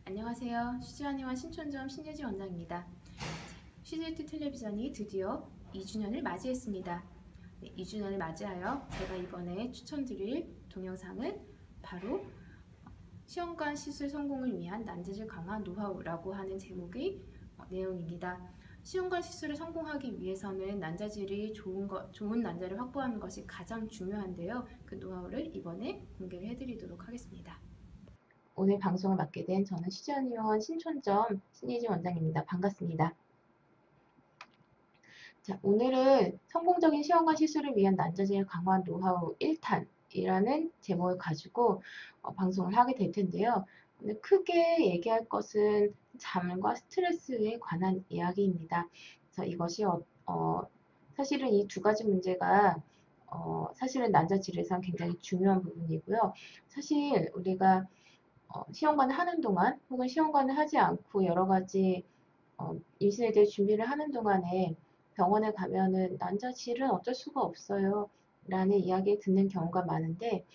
안녕하세요. 휴지원의원 신촌점 신예지 원장입니다. 휴지트 텔레비전이 드디어 2주년을 맞이했습니다. 네, 2주년을 맞이하여 제가 이번에 추천드릴 동영상은 바로 시험관 시술 성공을 위한 난자질 강화 노하우라고 하는 제목의 내용입니다. 시험관 시술을 성공하기 위해서는 난자질이 좋은 난자를 확보하는 것이 가장 중요한데요. 그 노하우를 이번에 공개를 해드리도록 하겠습니다. 오늘 방송을 맡게 된 저는 휴지원의원 신촌점 신예지 원장입니다. 반갑습니다. 자, 오늘은 성공적인 시험관 시술을 위한 난자질 강화 노하우 1탄이라는 제목을 가지고 방송을 하게 될 텐데요. 오늘 크게 얘기할 것은 잠과 스트레스에 관한 이야기입니다. 그래서 이것이 사실은 이 두 가지 문제가 사실은 난자질에서 굉장히 중요한 부분이고요. 사실 우리가 시험관을 하는 동안 혹은 시험관을 하지 않고 여러 가지 임신에 대해 준비를 하는 동안에 병원에 가면은 난자질은 어쩔 수가 없어요 라는 이야기 듣는 경우가 많은데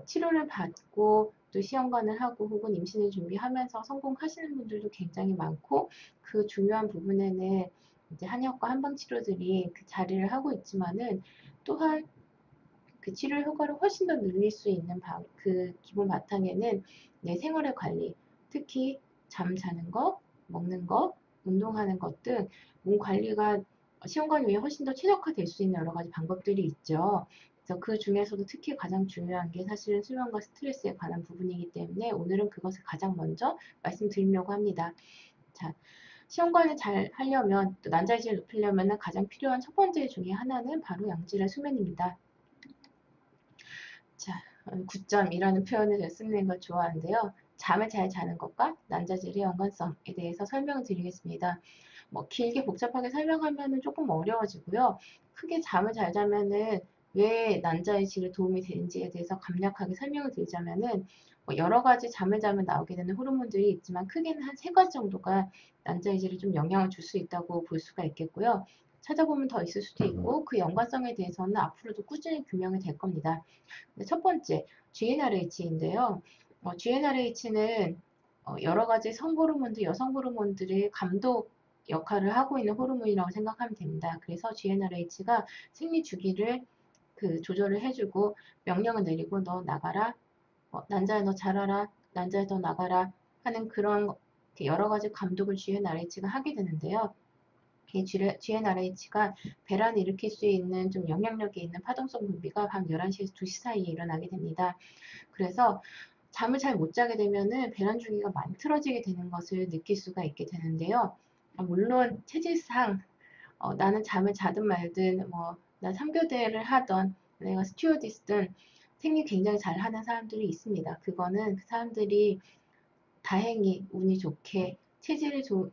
치료를 받고 또 시험관을 하고 혹은 임신을 준비하면서 성공하시는 분들도 굉장히 많고 그 중요한 부분에는 이제 한의학과 한방치료들이 그 자리를 하고 있지만은 또한 그 치료 효과를 훨씬 더 늘릴 수 있는 그 기본 바탕에는 내 생활의 관리, 특히 잠자는 거, 먹는 거, 운동하는 것 등 몸 관리가 시험관 위에 훨씬 더 최적화될 수 있는 여러 가지 방법들이 있죠. 그래서 그 중에서도 특히 가장 중요한 게 사실은 수면과 스트레스에 관한 부분이기 때문에 오늘은 그것을 가장 먼저 말씀드리려고 합니다. 자, 시험관을 잘 하려면 또 난자질을 높이려면 가장 필요한 첫 번째 중에 하나는 바로 양질의 수면입니다. 자, 9점이라는 표현을 쓰는 걸 좋아하는데요. 잠을 잘 자는 것과 난자질의 연관성에 대해서 설명을 드리겠습니다. 길게 복잡하게 설명하면 조금 어려워지고요. 크게 잠을 잘 자면은 왜 난자의 질에 도움이 되는지에 대해서 간략하게 설명을 드리자면은 여러 가지 잠을 자면 나오게 되는 호르몬들이 있지만 크게는 한 3가지 정도가 난자의 질에 좀 영향을 줄 수 있다고 볼 수가 있겠고요. 찾아보면 더 있을 수도 있고 그 연관성에 대해서는 앞으로도 꾸준히 규명이 될 겁니다. 첫 번째, GnRH인데요. GnRH는 여러 가지 성호르몬들, 여성 호르몬들의 감독 역할을 하고 있는 호르몬이라고 생각하면 됩니다. 그래서 GnRH가 생리 주기를 조절을 해주고 명령을 내리고 너 나가라, 난자야 너 자라라, 난자야 너 나가라 하는 그런 여러 가지 감독을 GnRH가 하게 되는데요. 이 GnRH가 배란을 일으킬 수 있는 좀 영향력이 있는 파동성 분비가 밤 11시에서 2시 사이에 일어나게 됩니다. 그래서 잠을 잘 못 자게 되면은 배란 주기가 많이 틀어지게 되는 것을 느낄 수가 있게 되는데요. 물론 체질상 나는 잠을 자든 말든 난 3교대를 하던 내가 스튜어디스든 생리 굉장히 잘하는 사람들이 있습니다. 그거는 그 사람들이 다행히 운이 좋게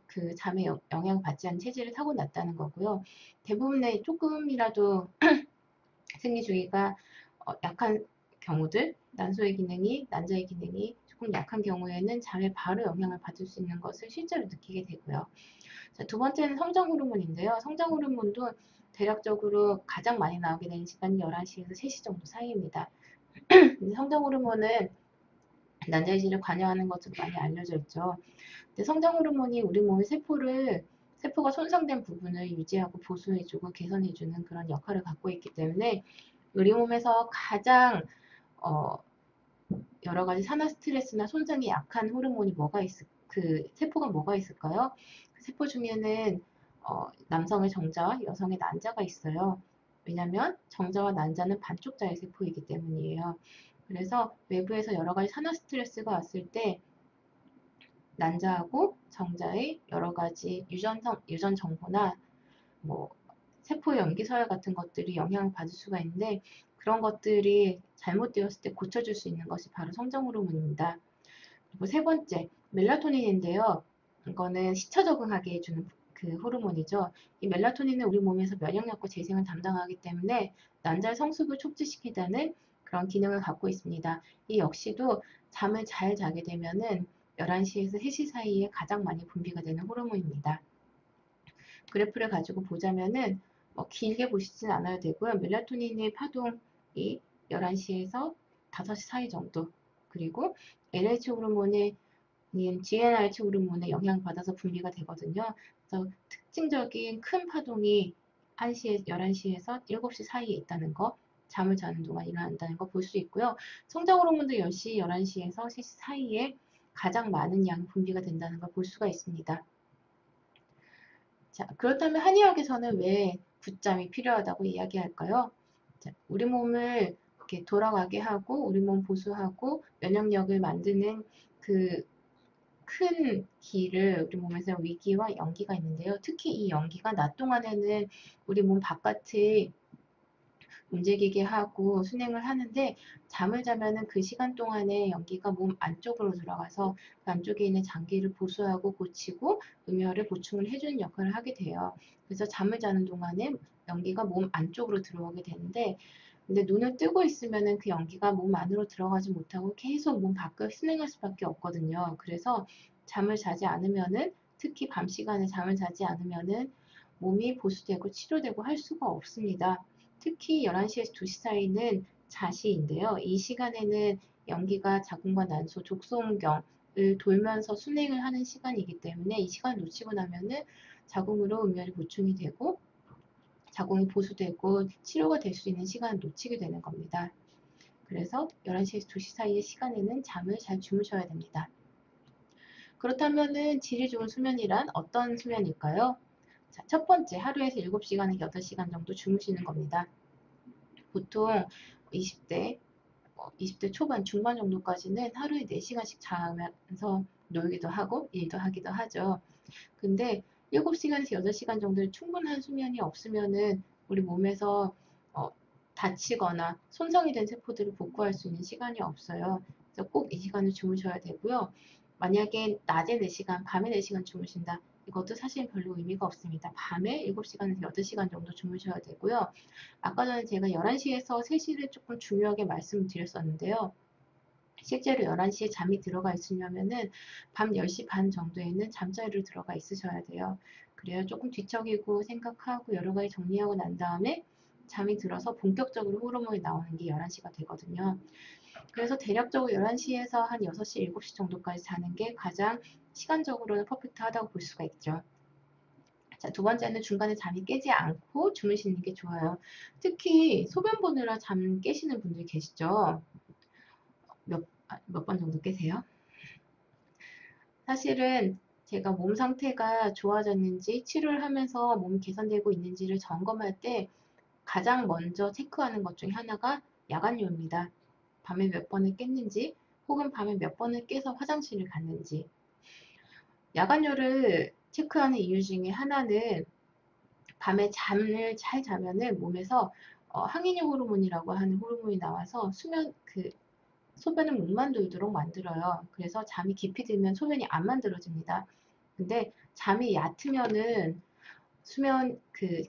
그 잠에 영향을 받지 않는 체질을 타고났다는 거고요. 대부분의 조금이라도 생리 주기가 약한 경우들, 난자의 기능이 조금 약한 경우에는 잠에 바로 영향을 받을 수 있는 것을 실제로 느끼게 되고요. 자, 두 번째는 성장 호르몬인데요. 성장 호르몬도 대략적으로 가장 많이 나오게 되는 시간이 11시에서 3시 정도 사이입니다. 성장 호르몬은 난자의 질을 관여하는 것으로 많이 알려져 있죠. 근데 성장 호르몬이 우리 몸의 세포가 손상된 부분을 유지하고 보수해주고 개선해주는 그런 역할을 갖고 있기 때문에 우리 몸에서 가장 여러 가지 산화 스트레스나 손상이 약한 호르몬이 그 세포가 뭐가 있을까요? 그 세포 중에는 남성의 정자와 여성의 난자가 있어요. 왜냐하면 정자와 난자는 반쪽자의 세포이기 때문이에요. 그래서 외부에서 여러 가지 산화 스트레스가 왔을 때 난자하고 정자의 여러 가지 유전 정보나 세포 연기 서열 같은 것들이 영향을 받을 수가 있는데 그런 것들이 잘못되었을 때 고쳐줄 수 있는 것이 바로 성장 호르몬입니다. 그리고 세 번째, 멜라토닌인데요. 이거는 시차 적응하게 해주는 그 호르몬이죠. 이 멜라토닌은 우리 몸에서 면역력과 재생을 담당하기 때문에 난자의 성숙을 촉진시키다는 그런 기능을 갖고 있습니다. 이 역시도 잠을 잘 자게 되면은 11시에서 3시 사이에 가장 많이 분비가 되는 호르몬입니다. 그래프를 가지고 보자면은 길게 보시진 않아야 되고요. 멜라토닌의 파동이 11시에서 5시 사이 정도, 그리고 LH 호르몬의 GnRH 호르몬에 영향받아서 분비가 되거든요. 그래서 특징적인 큰 파동이 1시에 11시에서 7시 사이에 있다는 거, 잠을 자는 동안 일어난다는 거 볼 수 있고요. 성장 호르몬도 10시, 11시에서 3시 사이에 가장 많은 양 분비가 된다는 걸 볼 수가 있습니다. 자, 그렇다면 한의학에서는 왜 붓잠이 필요하다고 이야기할까요? 자, 우리 몸을 이렇게 돌아가게 하고 우리 몸 보수하고 면역력을 만드는 그 큰 기를 우리 몸에서 위기와 연기가 있는데요. 특히 이 연기가 낮 동안에는 우리 몸 바깥을 움직이게 하고 순행을 하는데 잠을 자면은 그 시간 동안에 연기가 몸 안쪽으로 들어가서 그 안쪽에 있는 장기를 보수하고 고치고 음혈을 보충을 해주는 역할을 하게 돼요. 그래서 잠을 자는 동안에 연기가 몸 안쪽으로 들어오게 되는데 근데 눈을 뜨고 있으면은 그 연기가 몸 안으로 들어가지 못하고 계속 몸 밖을 순행할 수밖에 없거든요. 그래서 잠을 자지 않으면은 특히 밤 시간에 잠을 자지 않으면은 몸이 보수되고 치료되고 할 수가 없습니다. 특히 11시에서 2시 사이는 자시인데요. 이 시간에는 연기가 자궁과 난소, 족소음경을 돌면서 순행을 하는 시간이기 때문에 이 시간 놓치고 나면은 자궁으로 음혈이 보충이 되고 자궁이 보수되고 치료가 될 수 있는 시간을 놓치게 되는 겁니다. 그래서 11시에서 2시 사이의 시간에는 잠을 잘 주무셔야 됩니다. 그렇다면은 질이 좋은 수면이란 어떤 수면일까요? 자, 첫 번째, 하루에서 7시간에서 8시간 정도 주무시는 겁니다. 보통 20대, 20대 초반, 중반 정도까지는 하루에 4시간씩 자면서 놀기도 하고 일도 하기도 하죠. 근데 7시간에서 8시간 정도의 충분한 수면이 없으면은 우리 몸에서 어, 다치거나 손상이 된 세포들을 복구할 수 있는 시간이 없어요. 그래서 꼭 이 시간을 주무셔야 되고요. 만약에 낮에 4시간, 밤에 4시간 주무신다. 이것도 사실 별로 의미가 없습니다. 밤에 7시간에서 8시간 정도 주무셔야 되고요. 아까 전에 제가 11시에서 3시를 조금 중요하게 말씀드렸었는데요. 실제로 11시에 잠이 들어가 있으려면은 밤 10시 반 정도에는 잠자리로 들어가 있으셔야 돼요. 그래야 조금 뒤척이고 생각하고 여러 가지 정리하고 난 다음에 잠이 들어서 본격적으로 호르몬이 나오는 게 11시가 되거든요. 그래서 대략적으로 11시에서 한 6시, 7시 정도까지 자는 게 가장 시간적으로는 퍼펙트하다고 볼 수가 있죠. 자, 두 번째는 중간에 잠이 깨지 않고 주무시는 게 좋아요. 특히 소변 보느라 잠 깨시는 분들 계시죠? 몇 번 정도 깨세요? 사실은 제가 몸 상태가 좋아졌는지 치료를 하면서 몸이 개선되고 있는지를 점검할 때 가장 먼저 체크하는 것 중에 하나가 야간요입니다. 밤에 몇 번을 깼는지 혹은 밤에 몇 번을 깨서 화장실을 갔는지 야간요를 체크하는 이유 중에 하나는 밤에 잠을 잘 자면은 몸에서 항이뇨 호르몬이라고 하는 호르몬이 나와서 소변을 목만 돌도록 만들어요. 그래서 잠이 깊이 들면 소변이 안 만들어집니다. 근데 잠이 얕으면은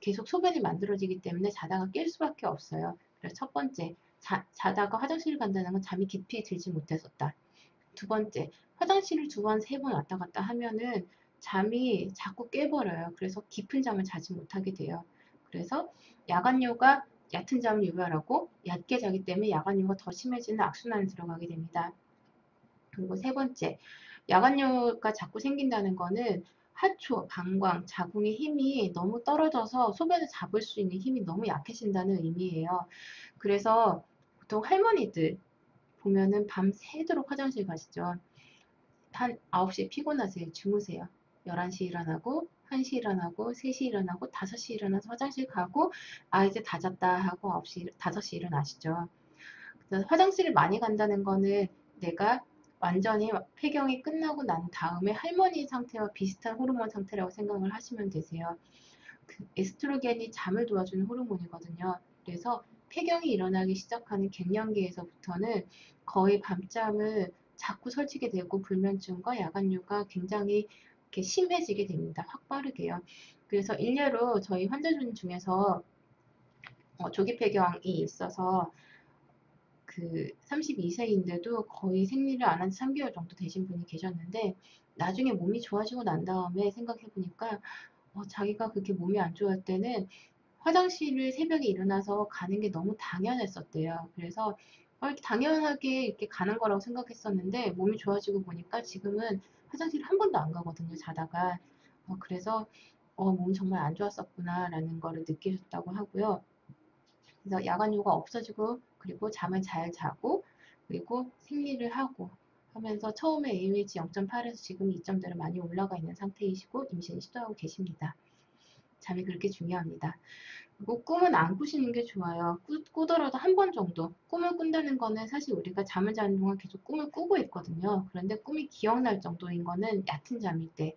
계속 소변이 만들어지기 때문에 자다가 깰 수밖에 없어요. 그래서 첫 번째, 자다가 화장실을 간다는 건 잠이 깊이 들지 못했었다. 두 번째, 화장실을 2번, 3번 왔다 갔다 하면은 잠이 자꾸 깨버려요. 그래서 깊은 잠을 자지 못하게 돼요. 그래서 야간요가 얕은 잠을 유발하고 얕게 자기 때문에 야간요가 더 심해지는 악순환에 들어가게 됩니다. 그리고 세 번째, 야간요가 자꾸 생긴다는 거는 하초, 방광, 자궁의 힘이 너무 떨어져서 소변을 잡을 수 있는 힘이 너무 약해진다는 의미예요. 그래서 보통 할머니들 보면은 밤새도록 화장실 가시죠. 한 9시에 피곤하세요. 주무세요. 11시 일어나고 1시 일어나고 3시 일어나고 5시 일어나서 화장실 가고 아 이제 다 잤다 하고 5시 일어나시죠. 그래서 화장실을 많이 간다는 거는 내가 완전히 폐경이 끝나고 난 다음에 할머니 상태와 비슷한 호르몬 상태라고 생각을 하시면 되세요. 에스트로겐이 잠을 도와주는 호르몬이거든요. 그래서 폐경이 일어나기 시작하는 갱년기에서부터는 거의 밤잠을 자꾸 설치게 되고 불면증과 야간류가 굉장히 이렇게 심해지게 됩니다. 확 빠르게요. 그래서 일례로 저희 환자분 중에서 조기 폐경이 있어서 32세인데도 거의 생리를 안 한 지 3개월 정도 되신 분이 계셨는데 나중에 몸이 좋아지고 난 다음에 생각해 보니까 자기가 그렇게 몸이 안 좋을 때는 화장실을 새벽에 일어나서 가는 게 너무 당연했었대요. 그래서 이렇게 당연하게 이렇게 가는 거라고 생각했었는데 몸이 좋아지고 보니까 지금은 화장실 한 번도 안 가거든요, 자다가. 그래서 몸이 정말 안 좋았었구나라는 거를 느끼셨다고 하고요. 그래서 야간요가 없어지고 그리고 잠을 잘 자고 그리고 생리를 하고 하면서 처음에 AUH 0.8에서 지금 2점대로 많이 올라가 있는 상태이시고 임신 시도하고 계십니다. 잠이 그렇게 중요합니다. 그리고 꿈은 안 꾸시는 게 좋아요. 꾸더라도 한 번 정도. 꿈을 꾼다는 거는 사실 우리가 잠을 자는 동안 계속 꿈을 꾸고 있거든요. 그런데 꿈이 기억날 정도인 거는 얕은 잠일 때.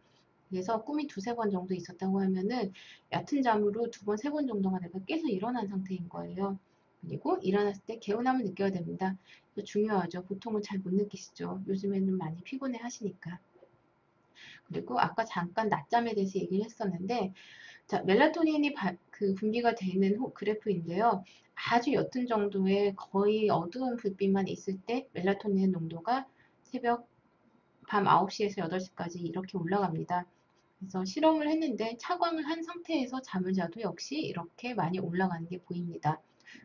그래서 꿈이 두세 번 정도 있었다고 하면은 얕은 잠으로 두 번, 세 번 정도가 내가 깨서 일어난 상태인 거예요. 그리고 일어났을 때 개운함을 느껴야 됩니다. 이거 중요하죠. 보통은 잘 못 느끼시죠. 요즘에는 많이 피곤해 하시니까. 그리고 아까 잠깐 낮잠에 대해서 얘기를 했었는데 자, 멜라토닌이 분비가 되는 그래프인데요. 아주 옅은 정도의 거의 어두운 불빛만 있을 때 멜라토닌의 농도가 새벽 밤 9시에서 8시까지 이렇게 올라갑니다. 그래서 실험을 했는데 차광을 한 상태에서 잠을 자도 역시 이렇게 많이 올라가는 게 보입니다.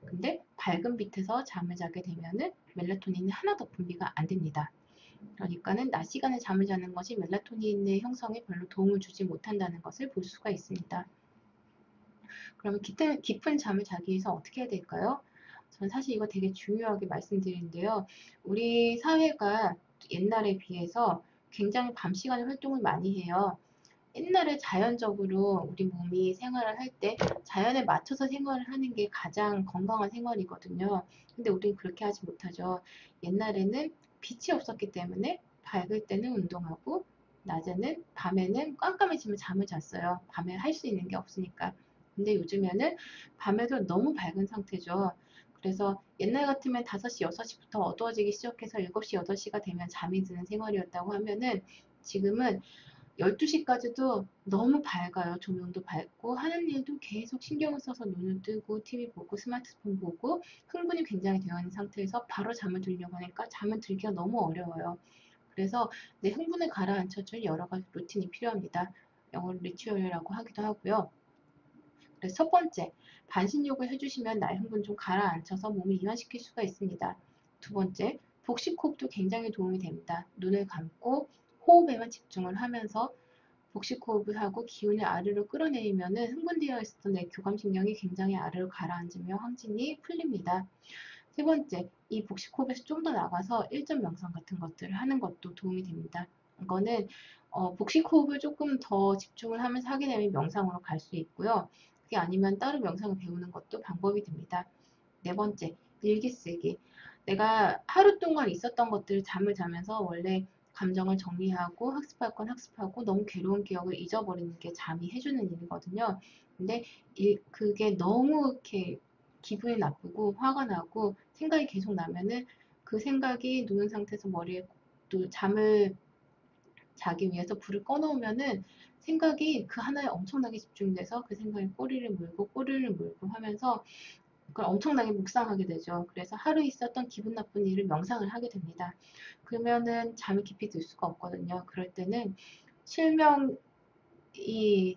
근데 밝은 빛에서 잠을 자게 되면은 멜라토닌이 하나도 분비가 안 됩니다. 그러니까는 낮 시간에 잠을 자는 것이 멜라토닌의 형성에 별로 도움을 주지 못한다는 것을 볼 수가 있습니다. 그러면 깊은 잠을 자기 위해서 어떻게 해야 될까요? 저는 사실 이거 되게 중요하게 말씀드리는데요. 우리 사회가 옛날에 비해서 굉장히 밤 시간에 활동을 많이 해요. 옛날에 자연적으로 우리 몸이 생활을 할 때 자연에 맞춰서 생활을 하는 게 가장 건강한 생활이거든요. 근데 우리는 그렇게 하지 못하죠. 옛날에는 빛이 없었기 때문에 밝을 때는 운동하고 낮에는 밤에는 깜깜해지면 잠을 잤어요. 밤에 할 수 있는 게 없으니까. 근데 요즘에는 밤에도 너무 밝은 상태죠. 그래서 옛날 같으면 5시, 6시부터 어두워지기 시작해서 7시, 8시가 되면 잠이 드는 생활이었다고 하면은 지금은 12시까지도 너무 밝아요. 조명도 밝고 하는 일도 계속 신경을 써서 눈을 뜨고 TV 보고 스마트폰 보고 흥분이 굉장히 되어 있는 상태에서 바로 잠을 들려고 하니까 잠을 들기가 너무 어려워요. 그래서 내 흥분을 가라앉혀줄 여러 가지 루틴이 필요합니다. 영어로 리추얼이라고 하기도 하고요. 그래서 첫 번째, 반신욕을 해주시면 나의 흥분 좀 가라앉혀서 몸을 이완시킬 수가 있습니다. 두 번째, 복식호흡도 굉장히 도움이 됩니다. 눈을 감고 호흡에만 집중을 하면서 복식호흡을 하고 기운을 아래로 끌어내리면은 흥분되어 있었던 내 교감신경이 굉장히 아래로 가라앉으며 황진이 풀립니다. 세 번째, 이 복식호흡에서 좀 더 나가서 일전 명상 같은 것들을 하는 것도 도움이 됩니다. 이거는 복식호흡을 조금 더 집중을 하면서 하게 되면 명상으로 갈 수 있고요. 그게 아니면 따로 명상을 배우는 것도 방법이 됩니다. 네 번째, 일기 쓰기. 내가 하루 동안 있었던 것들을 잠을 자면서 원래 감정을 정리하고 학습할 건 학습하고 너무 괴로운 기억을 잊어버리는 게 잠이 해주는 일이거든요. 근데 그게 너무 이렇게 기분이 나쁘고 화가 나고 생각이 계속 나면은 그 생각이 누운 상태에서 머리에 또 잠을 자기 위해서 불을 꺼놓으면은 생각이 그 하나에 엄청나게 집중돼서 그 생각에 꼬리를 물고 하면서 그걸 엄청나게 묵상하게 되죠. 그래서 하루 있었던 기분 나쁜 일을 명상을 하게 됩니다. 그러면은 잠이 깊이 들 수가 없거든요. 그럴 때는 실명, 이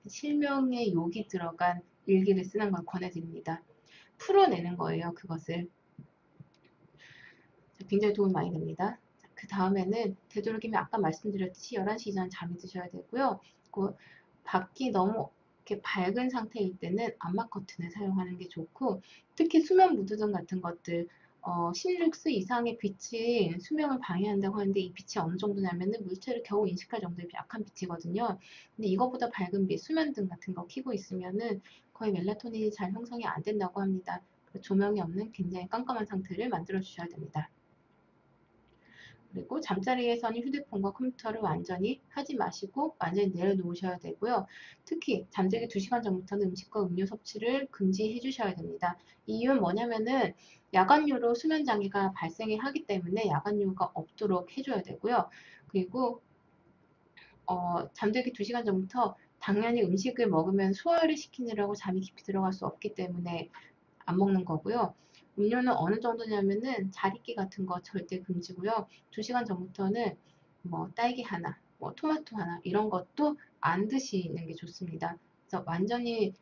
실명의 욕이 들어간 일기를 쓰는 걸 권해드립니다. 풀어내는 거예요, 그것을. 굉장히 도움이 많이 됩니다. 그 다음에는 되도록이면 아까 말씀드렸듯이 11시 이전 잠이 드셔야 되고요. 그 밖이 너무 이렇게 밝은 상태일 때는 암막 커튼을 사용하는 게 좋고 특히 수면 무드등 같은 것들 16스 이상의 빛이 수명을 방해한다고 하는데 이 빛이 어느 정도냐면은 물체를 겨우 인식할 정도의 약한 빛이거든요. 근데 이거보다 밝은 빛, 수면등 같은 거 켜고 있으면은 거의 멜라토닌이 잘 형성이 안 된다고 합니다. 조명이 없는 굉장히 깜깜한 상태를 만들어 주셔야 됩니다. 그리고 잠자리에서는 휴대폰과 컴퓨터를 완전히 하지 마시고 완전히 내려놓으셔야 되고요. 특히 잠들기 2시간 전부터는 음식과 음료 섭취를 금지해 주셔야 됩니다. 이유는 뭐냐면은 야간류로 수면 장애가 발생을 하기 때문에 야간류가 없도록 해줘야 되고요. 그리고 잠들기 2시간 전부터 당연히 음식을 먹으면 소화를 시키느라고 잠이 깊이 들어갈 수 없기 때문에 안 먹는 거고요. 음료는 어느 정도냐면은 자리끼 같은 거 절대 금지고요. 2시간 전부터는 뭐 딸기 하나, 뭐 토마토 하나 이런 것도 안 드시는 게 좋습니다. 그래서 완전히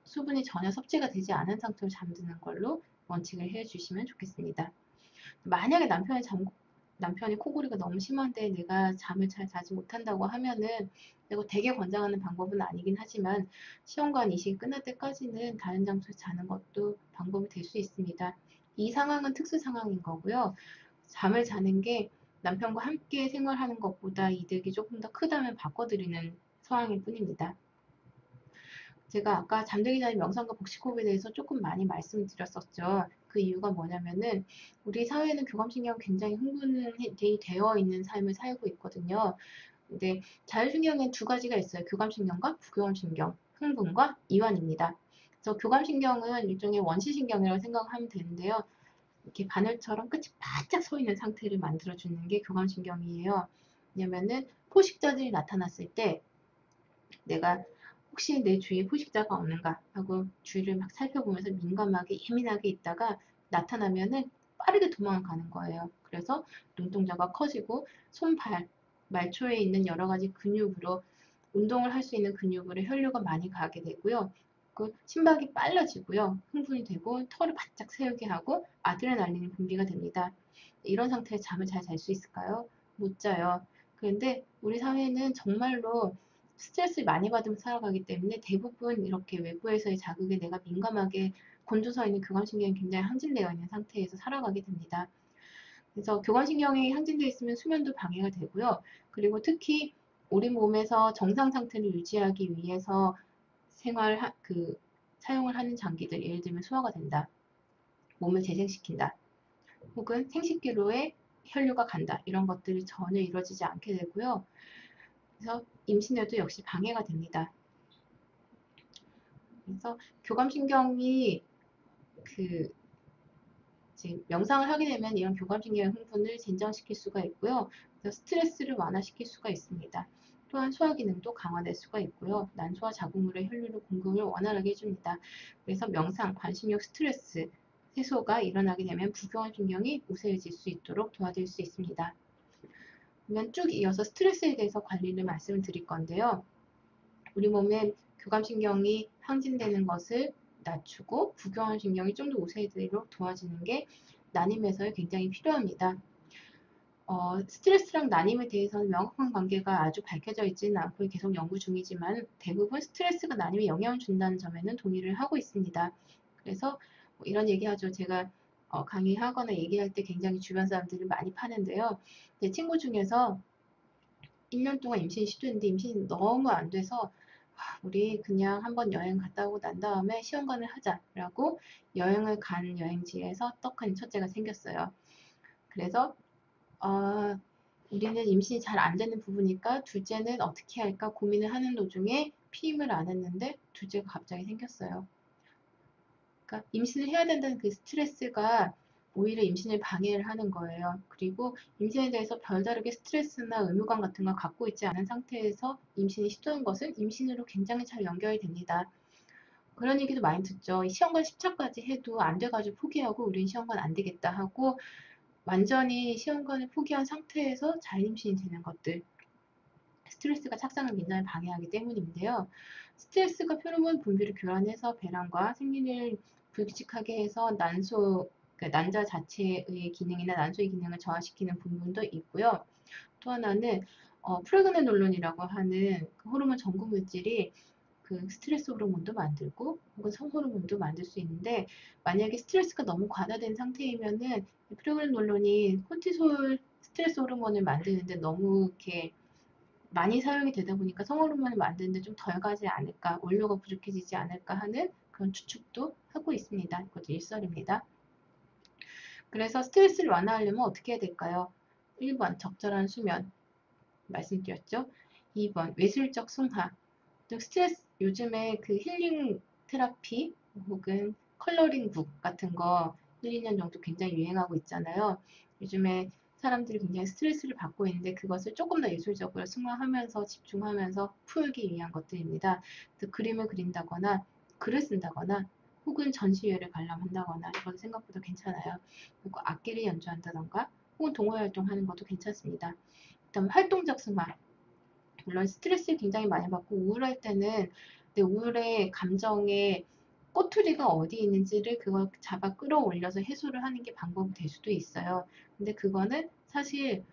수분이 전혀 섭취가 되지 않은 상태로 잠드는 걸로 원칙을 해주시면 좋겠습니다. 만약에 남편이 코골이가 너무 심한데 내가 잠을 잘 자지 못한다고 하면은, 이거 되게 권장하는 방법은 아니긴 하지만 시험관 이식이 끝날 때까지는 다른 장소에 자는 것도 방법이 될 수 있습니다. 이 상황은 특수 상황인 거고요. 잠을 자는 게 남편과 함께 생활하는 것보다 이득이 조금 더 크다면 바꿔드리는 상황일 뿐입니다. 제가 아까 잠들기 전에 명상과 복식호흡에 대해서 조금 많이 말씀드렸었죠. 그 이유가 뭐냐면은 우리 사회는 교감신경 굉장히 흥분이 되어 있는 삶을 살고 있거든요. 근데 자율신경엔 두 가지가 있어요. 교감신경과 부교감신경, 흥분과 이완입니다. 그래서 교감신경은 일종의 원시신경이라고 생각하면 되는데요. 이렇게 바늘처럼 끝이 바짝 서 있는 상태를 만들어주는 게 교감신경이에요. 왜냐면은 포식자들이 나타났을 때 내가 혹시 내 주위에 포식자가 없는가 하고 주위를 막 살펴보면서 민감하게 예민하게 있다가 나타나면은 빠르게 도망가는 거예요. 그래서 눈동자가 커지고 손, 발, 말초에 있는 여러 가지 근육으로 운동을 할 수 있는 근육으로 혈류가 많이 가게 되고요. 그 심박이 빨라지고요. 흥분이 되고 털을 바짝 세우게 하고 아드레날린이 분비가 됩니다. 이런 상태에 잠을 잘 잘 수 있을까요? 못 자요. 그런데 우리 사회는 정말로 스트레스를 많이 받으면서 살아가기 때문에 대부분 이렇게 외부에서의 자극에 내가 민감하게 곤두서 있는 교감신경이 굉장히 항진되어 있는 상태에서 살아가게 됩니다. 그래서 교감신경이 항진되어 있으면 수면도 방해가 되고요. 그리고 특히 우리 몸에서 정상 상태를 유지하기 위해서 사용을 하는 장기들, 예를 들면 소화가 된다, 몸을 재생시킨다, 혹은 생식기로에 혈류가 간다, 이런 것들이 전혀 이루어지지 않게 되고요. 그래서 임신에도 역시 방해가 됩니다. 그래서 교감신경이 그 이제 명상을 하게 되면 이런 교감신경의 흥분을 진정시킬 수가 있고요. 그래서 스트레스를 완화시킬 수가 있습니다. 또한 소화 기능도 강화될 수가 있고요. 난소와 자궁물의 혈류를 공급을 원활하게 해줍니다. 그래서 명상, 반신욕, 스트레스 해소가 일어나게 되면 부교감신경이 우세해질 수 있도록 도와줄 수 있습니다. 그러면 쭉 이어서 스트레스에 대해서 관리를 말씀을 드릴 건데요. 우리 몸에 교감신경이 항진되는 것을 낮추고 부교감신경이 좀 더 우세해지도록 도와주는 게 난임에서 굉장히 필요합니다. 스트레스랑 난임에 대해서는 명확한 관계가 아주 밝혀져 있지는 않고 계속 연구 중이지만 대부분 스트레스가 난임에 영향을 준다는 점에는 동의를 하고 있습니다. 그래서 뭐 이런 얘기하죠. 제가 강의하거나 얘기할 때 굉장히 주변 사람들을 많이 파는데요. 제 친구 중에서 1년 동안 임신 시도했는데 임신이 너무 안 돼서 우리 그냥 한번 여행 갔다 오고 난 다음에 시험관을 하자라고 여행을 간 여행지에서 떡하니 첫째가 생겼어요. 그래서 우리는 임신이 잘 안 되는 부부니까 둘째는 어떻게 할까 고민을 하는 도중에 피임을 안 했는데 둘째가 갑자기 생겼어요. 그러니까 임신을 해야 된다는 그 스트레스가 오히려 임신을 방해를 하는 거예요. 그리고 임신에 대해서 별다르게 스트레스나 의무감 같은 걸 갖고 있지 않은 상태에서 임신이 시도한 것은 임신으로 굉장히 잘 연결이 됩니다. 그런 얘기도 많이 듣죠. 시험관 10차까지 해도 안 돼가지고 포기하고 우린 시험관 안 되겠다 하고 완전히 시험관을 포기한 상태에서 자임신이 되는 것들. 스트레스가 착상을 굉장히 방해하기 때문인데요. 스트레스가 페로몬 분비를 교란해서 배란과 생리를 불규칙하게 해서 난자 자체의 기능이나 난소의 기능을 저하시키는 부분도 있고요. 또 하나는 프레그네놀론이라고 하는 그 호르몬 전구 물질이 그 스트레스 호르몬도 만들고 혹은 성호르몬도 만들 수 있는데 만약에 스트레스가 너무 과다된 상태이면은 프레그네놀론이 코티솔 스트레스 호르몬을 만드는데 너무 이렇게 많이 사용이 되다 보니까 성호르몬을 만드는데 좀 덜 가지 않을까, 원료가 부족해지지 않을까 하는 그런 추측도 하고 있습니다. 이것도 일설입니다. 그래서 스트레스를 완화하려면 어떻게 해야 될까요? 1번 적절한 수면 말씀드렸죠. 2번 외술적 승화. 스트레스 요즘에 그 힐링 테라피 혹은 컬러링 북 같은 거 1, 2년 정도 굉장히 유행하고 있잖아요. 요즘에 사람들이 굉장히 스트레스를 받고 있는데 그것을 조금 더 예술적으로 승화하면서 집중하면서 풀기 위한 것들입니다. 그래서 그림을 그린다거나 글을 쓴다거나 혹은 전시회를 관람한다거나 이건 생각보다 괜찮아요. 그리고 악기를 연주한다던가 혹은 동호회 활동하는 것도 괜찮습니다. 그다음 활동적 승화. 물론 스트레스를 굉장히 많이 받고 우울할 때는 내 우울의 감정에 꼬투리가 어디 있는지를 그걸 잡아 끌어올려서 해소를 하는 게 방법이 될 수도 있어요. 근데 그거는 사실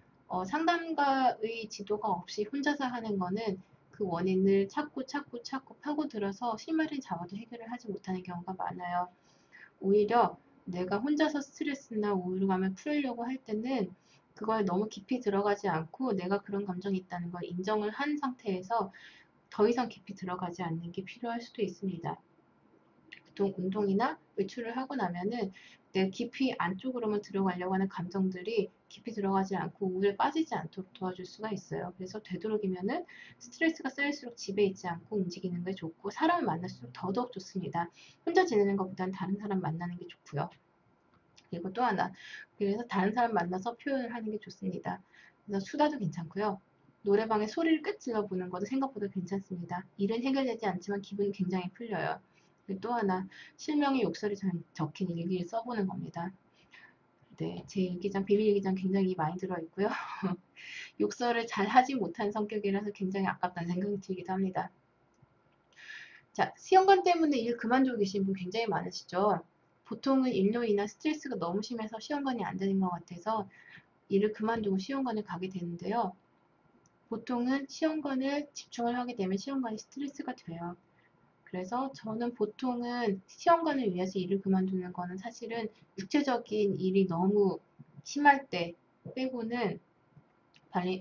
상담가의 지도가 없이 혼자서 하는 거는 그 원인을 찾고 찾고 찾고 파고들어서 실마리를 잡아도 해결을 하지 못하는 경우가 많아요. 오히려 내가 혼자서 스트레스나 우울감을 풀려고 할 때는 그걸 너무 깊이 들어가지 않고 내가 그런 감정이 있다는 걸 인정을 한 상태에서 더 이상 깊이 들어가지 않는 게 필요할 수도 있습니다. 보통 운동이나 외출을 하고 나면은 내 깊이 안쪽으로만 들어가려고 하는 감정들이 깊이 들어가지 않고 우울에 빠지지 않도록 도와줄 수가 있어요. 그래서 되도록이면은 스트레스가 쌓일수록 집에 있지 않고 움직이는 게 좋고 사람을 만날수록 더더욱 좋습니다. 혼자 지내는 것보다는 다른 사람 만나는 게 좋고요. 그리고 또 하나, 그래서 다른 사람 만나서 표현을 하는 게 좋습니다. 그래서 수다도 괜찮고요. 노래방에 소리를 꽤 질러보는 것도 생각보다 괜찮습니다. 일은 해결되지 않지만 기분이 굉장히 풀려요. 그리고 또 하나, 실명의 욕설이 적힌 일기를 써보는 겁니다. 네, 제 일기장, 비밀 일기장 굉장히 많이 들어있고요. 욕설을 잘 하지 못한 성격이라서 굉장히 아깝다는 생각이 들기도 합니다. 자, 시험관 때문에 일 그만두고 계신 분 굉장히 많으시죠? 보통은 일요일이나 스트레스가 너무 심해서 시험관이 안 되는 것 같아서 일을 그만두고 시험관을 가게 되는데요. 보통은 시험관을 집중을 하게 되면 시험관이 스트레스가 돼요. 그래서 저는 보통은 시험관을 위해서 일을 그만두는 거는 사실은 육체적인 일이 너무 심할 때 빼고는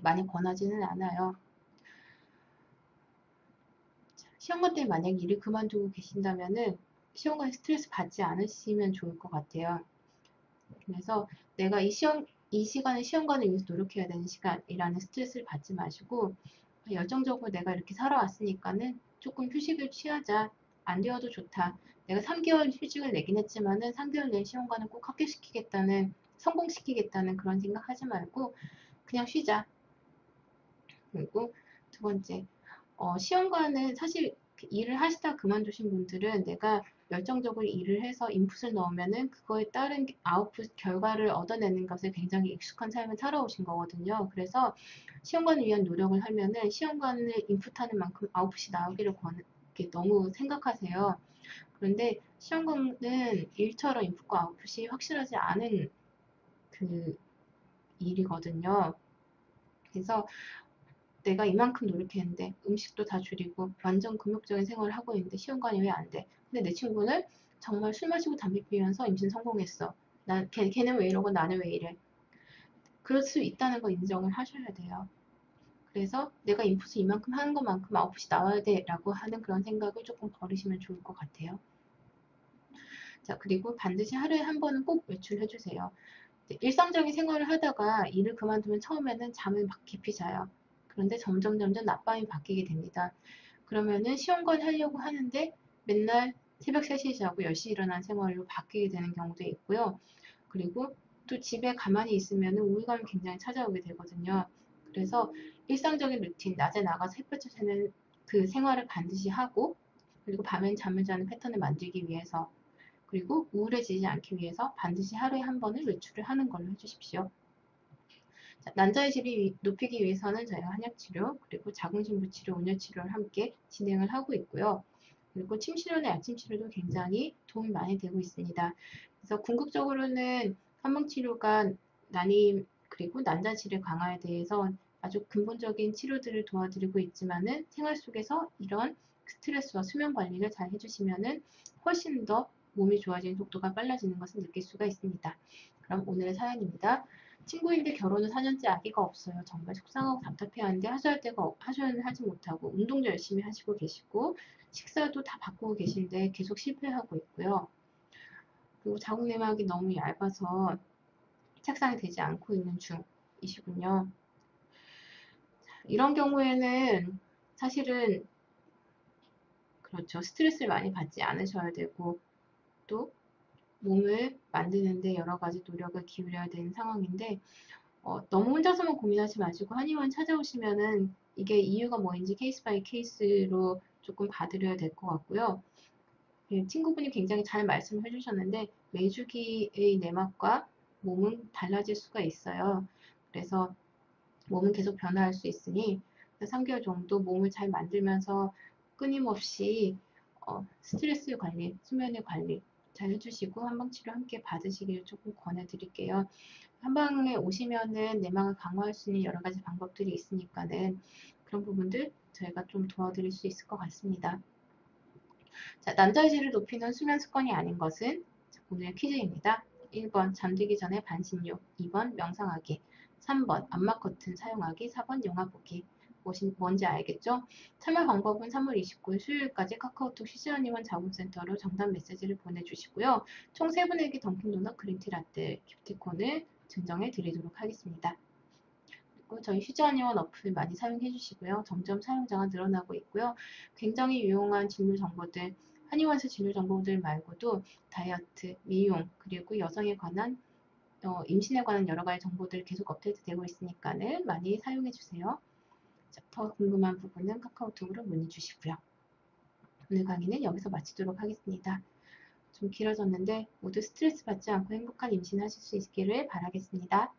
많이 권하지는 않아요. 시험관 때문에 만약 일을 그만두고 계신다면은 시험관에 스트레스 받지 않으시면 좋을 것 같아요. 그래서 내가 이 시간은 시험관을 위해서 노력해야 되는 시간이라는 스트레스를 받지 마시고 열정적으로 내가 이렇게 살아왔으니까는 조금 휴식을 취하자. 안 되어도 좋다. 내가 3개월 휴직을 내긴 했지만은 3개월 내에 시험관을 꼭 합격시키겠다는, 성공시키겠다는 그런 생각하지 말고 그냥 쉬자. 그리고 두 번째, 시험관은 사실 일을 하시다 그만두신 분들은 내가 열정적으로 일을 해서 인풋을 넣으면은 그거에 따른 아웃풋 결과를 얻어내는 것에 굉장히 익숙한 삶을 살아오신 거거든요. 그래서 시험관을 위한 노력을 하면은 시험관을 인풋하는 만큼 아웃풋이 나오기를 이렇게 너무 생각하세요. 그런데 시험관은 일처럼 인풋과 아웃풋이 확실하지 않은 그 일이거든요. 그래서 내가 이만큼 노력했는데 음식도 다 줄이고 완전 금욕적인 생활을 하고 있는데 시험관이 왜 안 돼? 근데 내 친구는 정말 술 마시고 담배 피우면서 임신 성공했어. 걔는 왜 이러고 나는 왜 이래? 그럴 수 있다는 거 인정을 하셔야 돼요. 그래서 내가 인풋을 이만큼 하는 것만큼 아웃풋이 나와야 돼 라고 하는 그런 생각을 조금 버리시면 좋을 것 같아요. 자, 그리고 반드시 하루에 한 번은 꼭 외출해 주세요. 일상적인 생활을 하다가 일을 그만두면 처음에는 잠을 막 깊이 자요. 그런데 점점 낮밤이 바뀌게 됩니다. 그러면은 시험관 하려고 하는데 맨날 새벽 3시에 자고 10시에 일어나는 생활로 바뀌게 되는 경우도 있고요. 그리고 또 집에 가만히 있으면 우울감이 굉장히 찾아오게 되거든요. 그래서 일상적인 루틴, 낮에 나가서 햇볕을 쬐는 그 생활을 반드시 하고, 그리고 밤엔 잠을 자는 패턴을 만들기 위해서, 그리고 우울해지지 않기 위해서 반드시 하루에 한 번을 외출을 하는 걸로 해주십시오. 자, 난자의 질을 높이기 위해서는 저희가 한약치료, 그리고 자궁신부치료, 온열치료를 함께 진행을 하고 있고요. 그리고 침치료나 약침치료도 굉장히 도움이 많이 되고 있습니다. 그래서 궁극적으로는 한방치료가 난임 그리고 난자질의 강화에 대해서 아주 근본적인 치료들을 도와드리고 있지만은 생활 속에서 이런 스트레스와 수면 관리를 잘 해주시면은 훨씬 더 몸이 좋아지는 속도가 빨라지는 것을 느낄 수가 있습니다. 그럼 오늘의 사연입니다. 친구인데 결혼을 4년째 아기가 없어요. 정말 속상하고 답답해하는데 하소연을 하지 못하고 운동도 열심히 하시고 계시고 식사도 다 바꾸고 계신데 계속 실패하고 있고요. 그리고 자궁 내막이 너무 얇아서 착상이 되지 않고 있는 중이시군요. 이런 경우에는 사실은 그렇죠. 스트레스를 많이 받지 않으셔야 되고 또 몸을 만드는데 여러 가지 노력을 기울여야 되는 상황인데 너무 혼자서만 고민하지 마시고 한의원 찾아오시면은 이게 이유가 뭐인지 케이스 바이 케이스로 조금 봐드려야 될 것 같고요. 예, 친구분이 굉장히 잘 말씀을 해주셨는데 매주기의 내막과 몸은 달라질 수가 있어요. 그래서 몸은 계속 변화할 수 있으니 3개월 정도 몸을 잘 만들면서 끊임없이 스트레스 관리, 수면의 관리 잘 해주시고 한방치료 함께 받으시기를 조금 권해드릴게요. 한방에 오시면은 내막을 강화할 수 있는 여러 가지 방법들이 있으니까는 그런 부분들 저희가 좀 도와드릴 수 있을 것 같습니다. 자, 난자의 질을 높이는 수면 습관이 아닌 것은 오늘의 퀴즈입니다. 1번 잠들기 전에 반신욕, 2번 명상하기, 3번 암막 커튼 사용하기, 4번 영화 보기. 뭔지 알겠죠? 참여 방법은 3월 29일 수요일까지 카카오톡 시즈원님원 자문센터로 정답 메시지를 보내주시고요. 총 3분에게 던킨도넛 그린티 라떼 기프티콘을 증정해 드리도록 하겠습니다. 그리고 저희 시즈원님원 어플 많이 사용해 주시고요. 점점 사용자가 늘어나고 있고요. 굉장히 유용한 진료 정보들, 한의원에서 진료 정보들 말고도 다이어트, 미용, 그리고 여성에 관한 임신에 관한 여러 가지 정보들 계속 업데이트 되고 있으니까는 많이 사용해 주세요. 자, 더 궁금한 부분은 카카오톡으로 문의 주시고요. 오늘 강의는 여기서 마치도록 하겠습니다. 좀 길어졌는데 모두 스트레스 받지 않고 행복한 임신 하실 수 있기를 바라겠습니다.